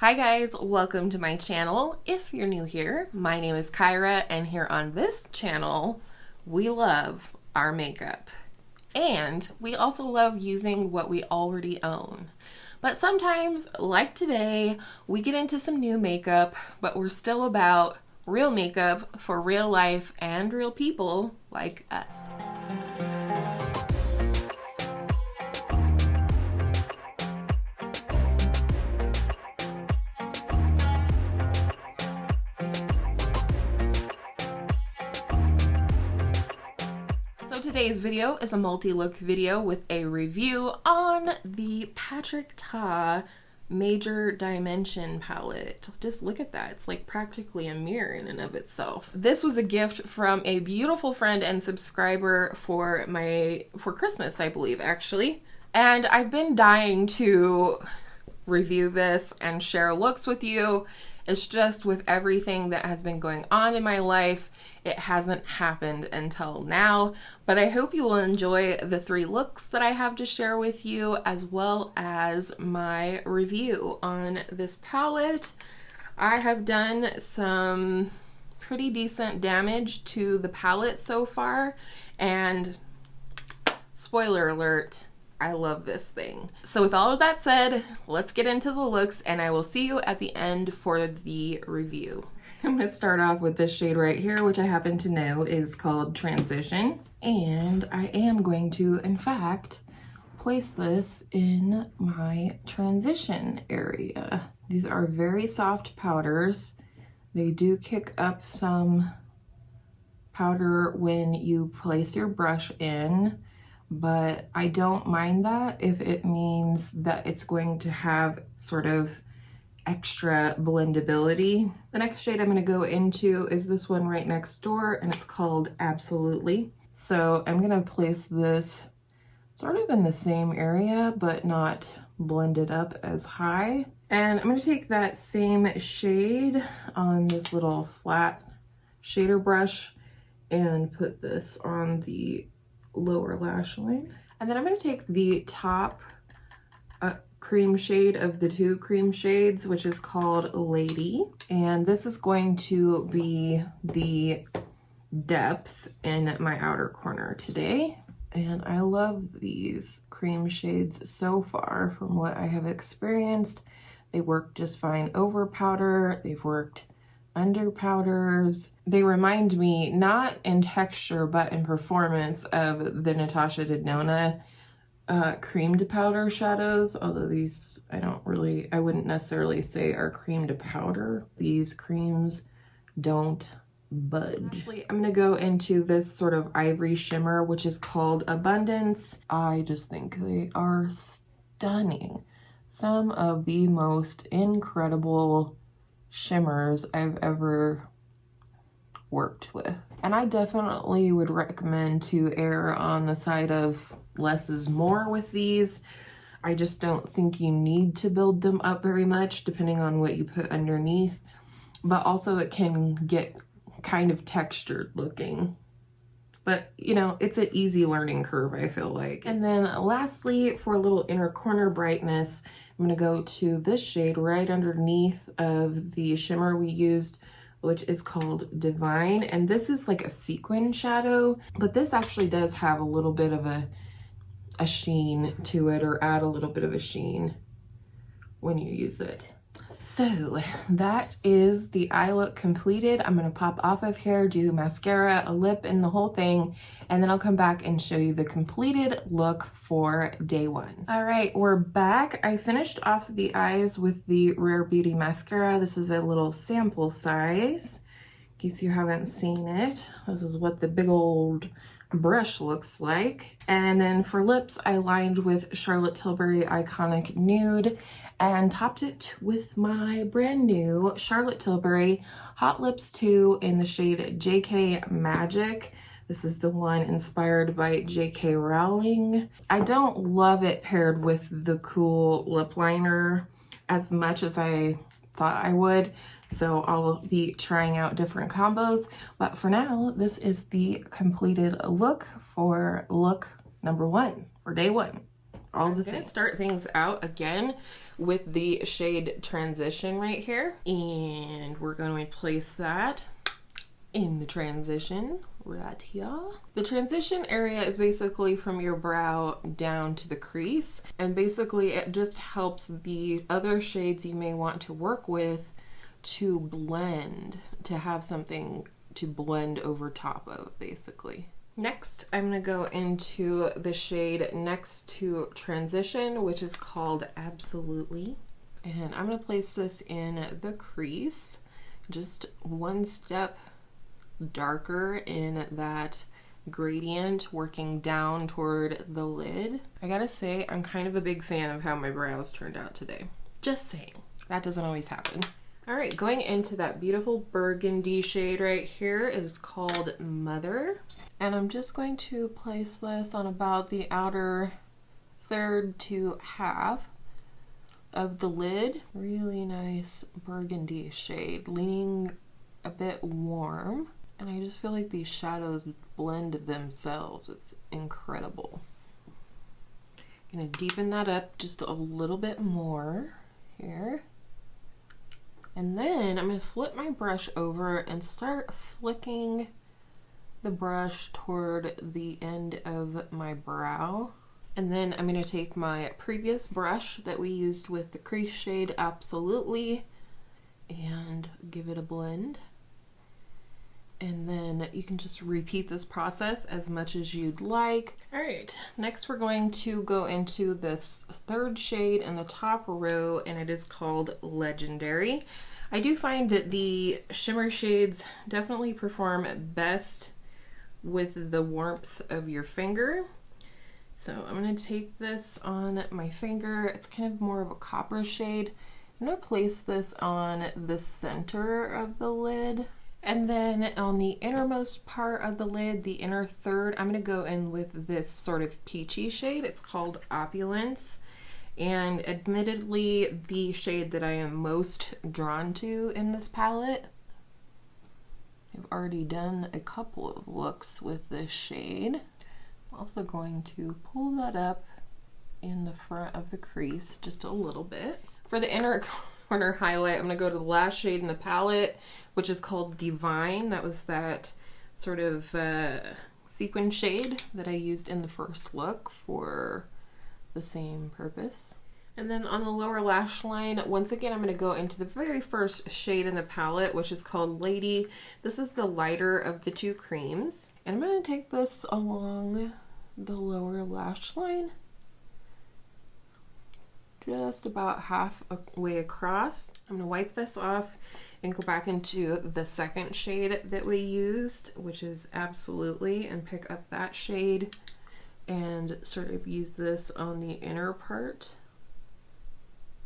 Hi guys, welcome to my channel. If you're new here, my name is Kyra, and here on this channel, we love our makeup. And we also love using what we already own. But sometimes, like today, we get into some new makeup, but we're still about real makeup for real life and real people like us. So today's video is a multi-look video with a review on the Patrick Ta Major Dimension palette. Just look at that. It's like practically a mirror in and of itself. This was a gift from a beautiful friend and subscriber for Christmas, I believe, actually. And I've been dying to review this and share looks with you. It's just with everything that has been going on in my life, it hasn't happened until now, but I hope you will enjoy the 3 looks that I have to share with you, as well as my review on this palette. I have done some pretty decent damage to the palette so far, and spoiler alert, I love this thing. So with all of that said, let's get into the looks, and I will see you at the end for the review. I'm going to start off with this shade right here, which I happen to know is called Transition. And I am going to, in fact, place this in my transition area. These are very soft powders. They do kick up some powder when you place your brush in, but I don't mind that if it means that it's going to have sort of extra blendability. The next shade I'm going to go into is this one right next door, and it's called Absolutely. So I'm going to place this sort of in the same area, but not blended up as high. And I'm going to take that same shade on this little flat shader brush and put this on the lower lash line. And then I'm going to take the top cream shade of the 2 cream shades, which is called Lady, and this is going to be the depth in my outer corner today. And I love these cream shades so far from what I have experienced. They work just fine over powder, they've worked under powders. They remind me, not in texture but in performance, of the Natasha Denona cream to powder shadows, although these I wouldn't necessarily say are cream to powder. These creams don't budge. Actually, I'm gonna go into this sort of ivory shimmer, which is called Abundance. I just think they are stunning. Some of the most incredible shimmers I've ever worked with. And I definitely would recommend to err on the side of less is more with these. I just don't think you need to build them up very much depending on what you put underneath, but also it can get kind of textured looking. But you know, it's an easy learning curve, I feel like. And then lastly, for a little inner corner brightness, I'm going to go to this shade right underneath of the shimmer we used, which is called Divine. And this is like a sequin shadow, but this actually does have a little bit of a sheen to it, or add a little bit of a sheen when you use it. So that is the eye look completed. I'm going to pop off of here, do mascara, a lip, and the whole thing, and then I'll come back and show you the completed look for day 1. All right, we're back. I finished off the eyes with the Rare Beauty mascara. This is a little sample size in case you haven't seen it. This is what the big old brush looks like. And then for lips, I lined with Charlotte Tilbury Iconic Nude and topped it with my brand new Charlotte Tilbury Hot Lips 2 in the shade JK Magic. This is the one inspired by J.K. Rowling. I don't love it paired with the cool lip liner as much as I thought I would, so I'll be trying out different combos, but for now this is the completed look for look number 1 for day 1. all the things. Start things out again with the shade Transition right here. And we're going to place that in the transition right here. The transition area is basically from your brow down to the crease. And basically it just helps the other shades you may want to work with to blend, to have something to blend over top of, basically. Next, I'm going to go into the shade next to Transition, which is called Absolutely. And I'm going to place this in the crease, just one step darker in that gradient, working down toward the lid. I gotta say, I'm kind of a big fan of how my brows turned out today. Just saying. That doesn't always happen. All right, going into that beautiful burgundy shade right here. It is called Mother. And I'm just going to place this on about the outer third to half of the lid. Really nice burgundy shade, leaning a bit warm. And I just feel like these shadows blend themselves. It's incredible. I'm gonna deepen that up just a little bit more here. And then I'm gonna flip my brush over and start flicking the brush toward the end of my brow. And then I'm gonna take my previous brush that we used with the crease shade Absolutely and give it a blend. And then you can just repeat this process as much as you'd like. All right, next we're going to go into this third shade in the top row, and it is called Legendary. I do find that the shimmer shades definitely perform best with the warmth of your finger. So I'm gonna take this on my finger. It's kind of more of a copper shade. I'm gonna place this on the center of the lid. And then on the innermost part of the lid, the inner third, I'm gonna go in with this sort of peachy shade. It's called Opulence. And admittedly, the shade that I am most drawn to in this palette. I've already done a couple of looks with this shade. I'm also going to pull that up in the front of the crease just a little bit. For the inner corner highlight, I'm gonna go to the last shade in the palette, which is called Divine. That was that sort of sequin shade that I used in the first look for the same purpose. And then on the lower lash line, once again, I'm going to go into the very first shade in the palette, which is called Lady. This is the lighter of the two creams. And I'm going to take this along the lower lash line, just about halfway across. I'm going to wipe this off and go back into the second shade that we used, which is Absolutely, and pick up that shade and sort of use this on the inner part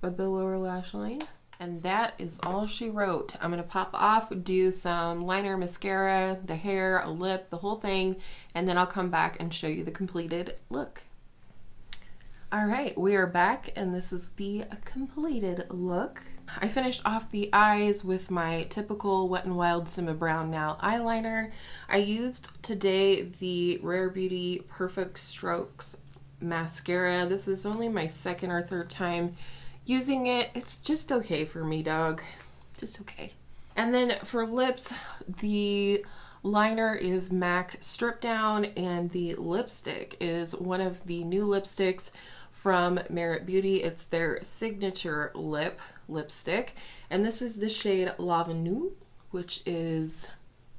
of the lower lash line. And that is all she wrote. I'm gonna pop off, do some liner, mascara, the hair, a lip, the whole thing, and then I'll come back and show you the completed look. All right, we are back, and this is the completed look. I finished off the eyes with my typical Wet n Wild Simma Brown Now eyeliner. I used today the Rare Beauty Perfect Strokes mascara. This is only my second or third time using it. It's just okay for me, dog. Just okay. And then for lips, the liner is MAC Strip Down, and the lipstick is one of the new lipsticks from Merit Beauty. It's their signature lipstick, and this is the shade L'Avenue, which is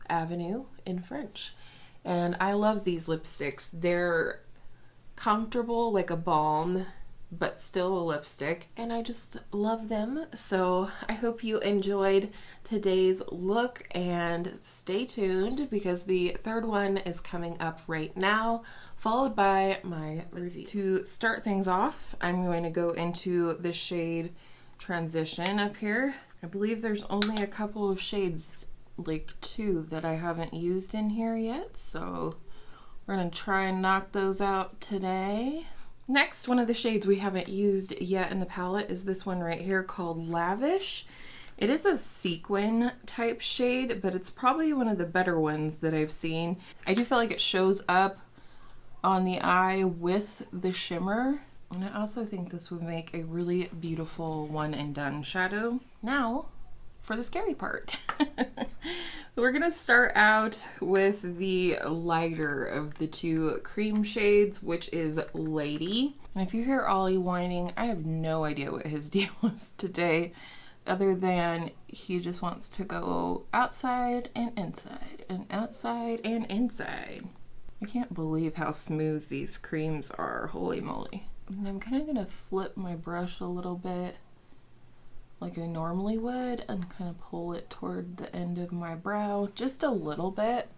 Avenue in French. And I love these lipsticks. They're comfortable like a balm, but still a lipstick, and I just love them. So I hope you enjoyed today's look, and stay tuned because the third one is coming up right now, followed by my review. To start things off, I'm going to go into the shade Transition up here. I believe there's only a couple of shades, like 2, that I haven't used in here yet, so we're gonna try and knock those out today. Next, one of the shades we haven't used yet in the palette is this one right here called Lavish. It is a sequin type shade, but it's probably one of the better ones that I've seen. I do feel like it shows up on the eye with the shimmer And I also think this would make a really beautiful one and done shadow. Now, for the scary part. We're gonna start out with the lighter of the two cream shades, which is Lady. And if you hear Ollie whining, I have no idea what his deal is today, other than he just wants to go outside and inside, and outside and inside. I can't believe how smooth these creams are, holy moly. And I'm kind of gonna flip my brush a little bit like I normally would and kind of pull it toward the end of my brow just a little bit.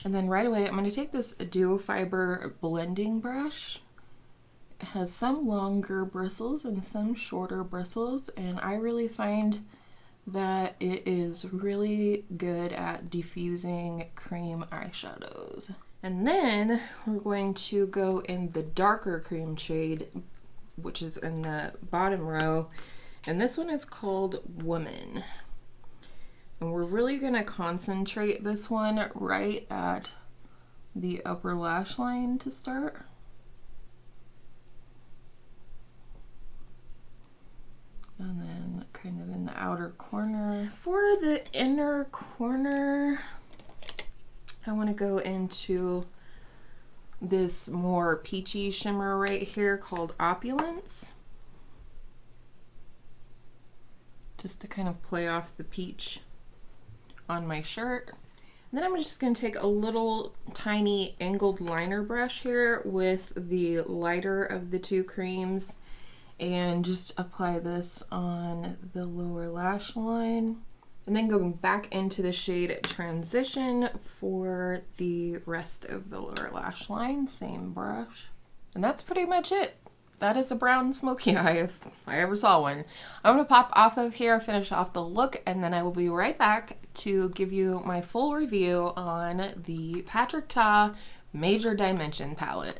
And then right away I'm going to take this duo fiber blending brush. It has some longer bristles and some shorter bristles, and I really find that it is really good at diffusing cream eyeshadows. And then we're going to go in the darker cream shade, which is in the bottom row. And this one is called Woman. And we're really going to concentrate this one right at the upper lash line to start. And then kind of in the outer corner. For the inner corner, I want to go into this more peachy shimmer right here called Opulence. Just to kind of play off the peach on my shirt. And then I'm just going to take a little tiny angled liner brush here with the lighter of the two creams and just apply this on the lower lash line. And then going back into the shade Transition for the rest of the lower lash line, same brush. And that's pretty much it. That is a brown smoky eye if I ever saw one. I'm going to pop off of here, finish off the look, and then I will be right back to give you my full review on the Patrick Ta Major Dimension palette.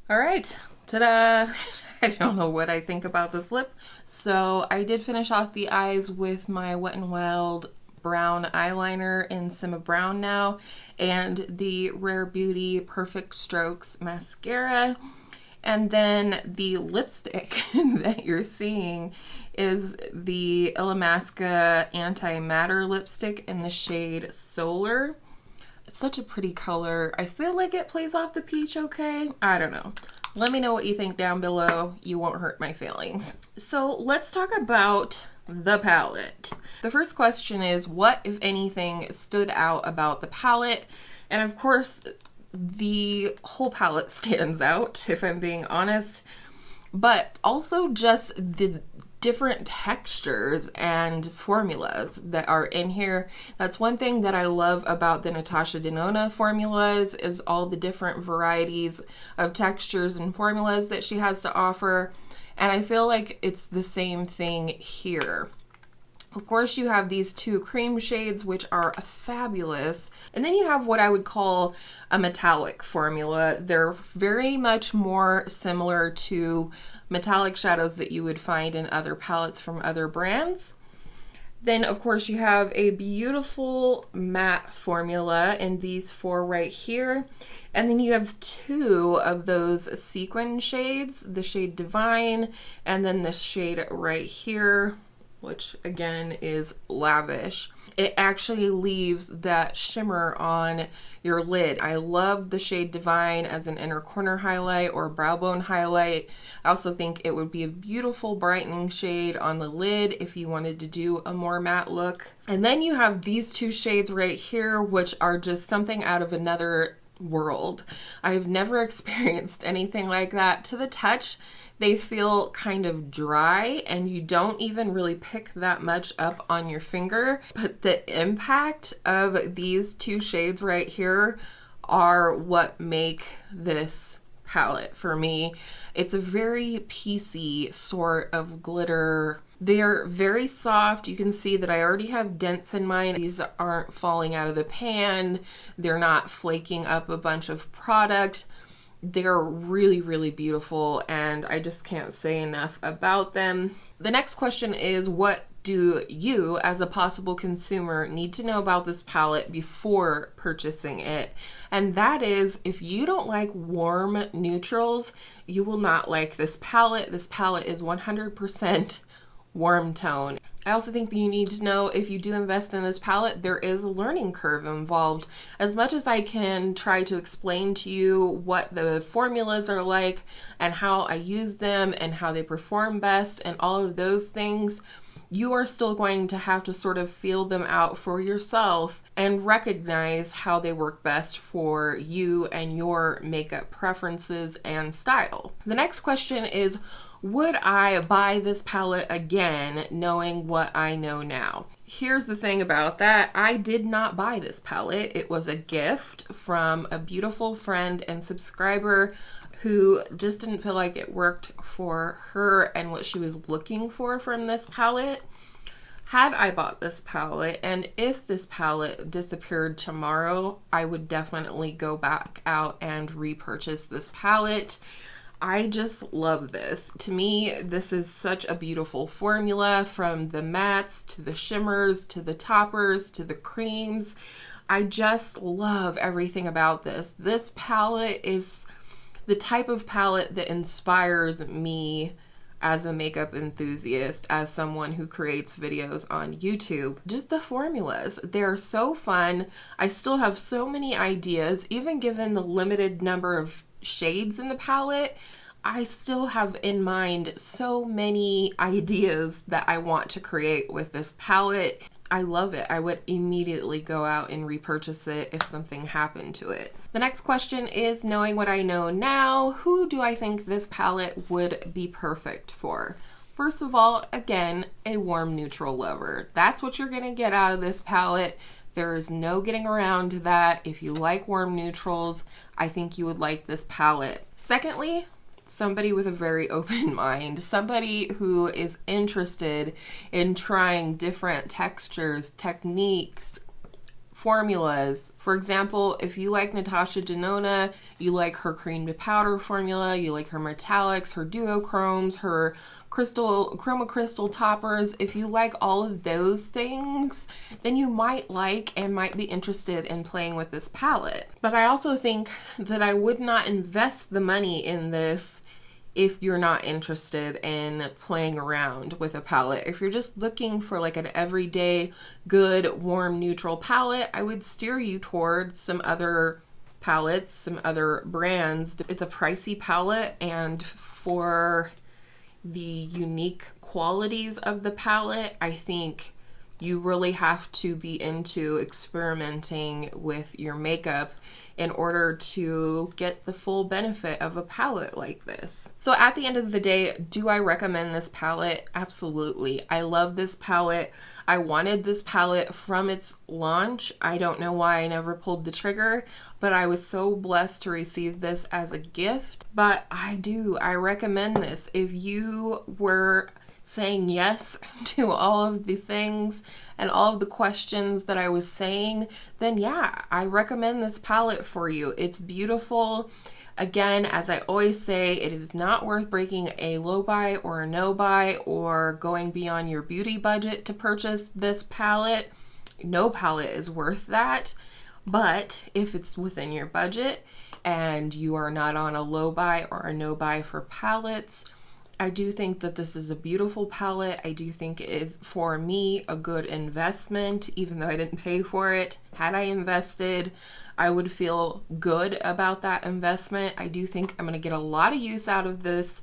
Alright, ta-da! I don't know what I think about this lip. So I did finish off the eyes with my Wet n Wild brown eyeliner in Simma Brown now, and the Rare Beauty Perfect Strokes mascara. And then the lipstick that you're seeing is the Illamasqua Anti-Matter lipstick in the shade Solar. It's such a pretty color. I feel like it plays off the peach okay. I don't know. Let me know what you think down below. You won't hurt my feelings. So let's talk about the palette. The first question is, what, if anything, stood out about the palette? And of course, the whole palette stands out, if I'm being honest, but also just the different textures and formulas that are in here. That's one thing that I love about the Natasha Denona formulas, is all the different varieties of textures and formulas that she has to offer, and I feel like it's the same thing here. Of course, you have these two cream shades, which are fabulous. And then you have what I would call a metallic formula. They're very much more similar to metallic shadows that you would find in other palettes from other brands. Then, of course, you have a beautiful matte formula in these four right here. And then you have two of those sequin shades, the shade Divine, and then the shade right here, which again is Lavish. It actually leaves that shimmer on your lid. I love the shade Divine as an inner corner highlight or brow bone highlight. I also think it would be a beautiful brightening shade on the lid if you wanted to do a more matte look. And then you have these two shades right here, which are just something out of another world. I've never experienced anything like that. To the touch, they feel kind of dry and you don't even really pick that much up on your finger, but the impact of these two shades right here are what make this palette for me. It's a very piecey sort of glitter. They're very soft. You can see that I already have dents in mine. These aren't falling out of the pan. They're not flaking up a bunch of product. They're really, really beautiful, and I just can't say enough about them. The next question is, what do you, as a possible consumer, need to know about this palette before purchasing it? And that is, if you don't like warm neutrals, you will not like this palette. This palette is 100% warm tone. I also think that you need to know, if you do invest in this palette, there is a learning curve involved. As much as I can try to explain to you what the formulas are like and how I use them and how they perform best and all of those things, you are still going to have to sort of feel them out for yourself and recognize how they work best for you and your makeup preferences and style. The next question is, would I buy this palette again knowing what I know now? Here's the thing about that. I did not buy this palette. It was a gift from a beautiful friend and subscriber who just didn't feel like it worked for her and what she was looking for from this palette. Had I bought this palette, and if this palette disappeared tomorrow, I would definitely go back out and repurchase this palette. I just love this. To me, this is such a beautiful formula, from the mattes to the shimmers to the toppers to the creams. I just love everything about this. This palette is the type of palette that inspires me as a makeup enthusiast, as someone who creates videos on YouTube. Just the formulas, they're so fun. I still have so many ideas, even given the limited number of shades in the palette. I still have in mind so many ideas that I want to create with this palette. I love it. I would immediately go out and repurchase it if something happened to it. The next question is, knowing what I know now, who do I think this palette would be perfect for? First of all, again, a warm neutral lover. That's what you're gonna get out of this palette. There is no getting around that. If you like warm neutrals, I think you would like this palette. Secondly, somebody with a very open mind, somebody who is interested in trying different textures, techniques, formulas. For example, if you like Natasha Denona, you like her cream to powder formula, you like her metallics, her duochromes, her chroma crystal toppers, if you like all of those things, then you might like and might be interested in playing with this palette. But I also think that I would not invest the money in this if you're not interested in playing around with a palette. If you're just looking for like an everyday good warm neutral palette, I would steer you towards some other palettes, some other brands. It's a pricey palette, and for the unique qualities of the palette, I think you really have to be into experimenting with your makeup in order to get the full benefit of a palette like this. So at the end of the day, do I recommend this palette? Absolutely. I love this palette. I wanted this palette from its launch. I don't know why I never pulled the trigger, but I was so blessed to receive this as a gift. But I recommend this. If you were saying yes to all of the things and all of the questions that I was saying, then yeah, I recommend this palette for you. It's beautiful. Again, as I always say, it is not worth breaking a low buy or a no buy or going beyond your beauty budget to purchase this palette. No palette is worth that. But if it's within your budget and you are not on a low buy or a no buy for palettes, I do think that this is a beautiful palette. I do think it is, for me, a good investment, even though I didn't pay for it. Had I invested, I would feel good about that investment. I do think I'm going to get a lot of use out of this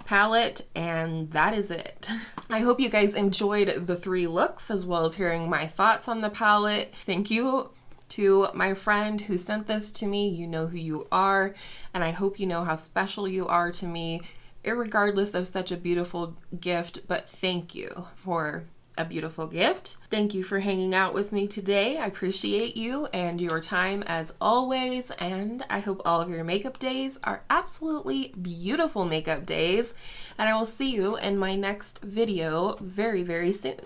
palette, and that is it. I hope you guys enjoyed the 3 looks, as well as hearing my thoughts on the palette. Thank you to my friend who sent this to me. You know who you are, and I hope you know how special you are to me, irregardless of such a beautiful gift. But thank you for a beautiful gift. Thank you for hanging out with me today. I appreciate you and your time as always, and I hope all of your makeup days are absolutely beautiful makeup days, and I will see you in my next video very, very soon.